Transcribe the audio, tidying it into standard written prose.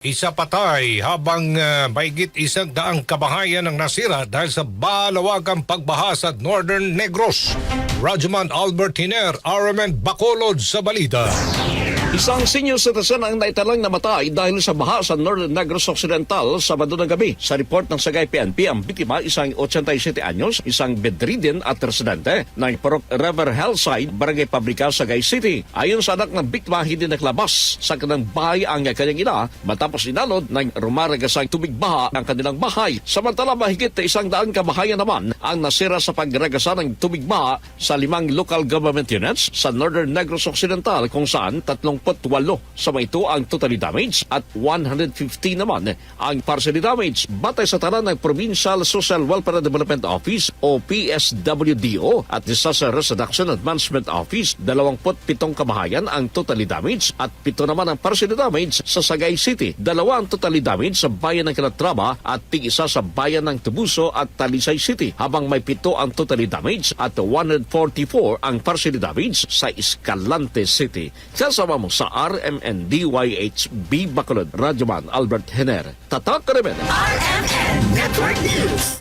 Isa patay habang mahigit 100 kabahayan ang nasira dahil sa balawagang pagbaha sa Northern Negros. Rajuman Albert Hiner, RMN Bacolod sa balita. Isang senior citizen ang naitalang namatay dahil sa baha sa Northern Negros Occidental Sabado ng gabi. Sa report ng Sagay PNP, ang biktima isang 87 anyos, isang bedridden at residente ng Purok River Hillside, Barangay Pabrika, Sagay City. Ayon sa anak ng biktima, hindi naglabas sa kanilang bahay ang kanyang ina matapos inalod ng rumaragasang tubig baha ang kanilang bahay. Samantala, mahigit 100 kabahayan naman ang nasira sa pagragasa ng tubig baha sa 5 local government units sa Northern Negros Occidental, kung saan 38 sa mga ito ang totally damaged at 150 naman ang partially damaged. Batay sa tanan ng Provincial Social Welfare Development Office o PSWDO at Disaster Risk Reduction Advancement Office, 27 kabahayan ang totally damaged at 7 naman ang partially damaged sa Sagay City. 2 ang totally damaged sa bayan ng Calatrava at 1 sa bayan ng Tubuso at Talisay City, habang may 7 ang totally damaged at 144 ang partially damaged sa Escalante City. Kasama mo sa RMN DYHB Bacolod, Rajuman Albert Hiner, Tatak Remen. RMN Network News.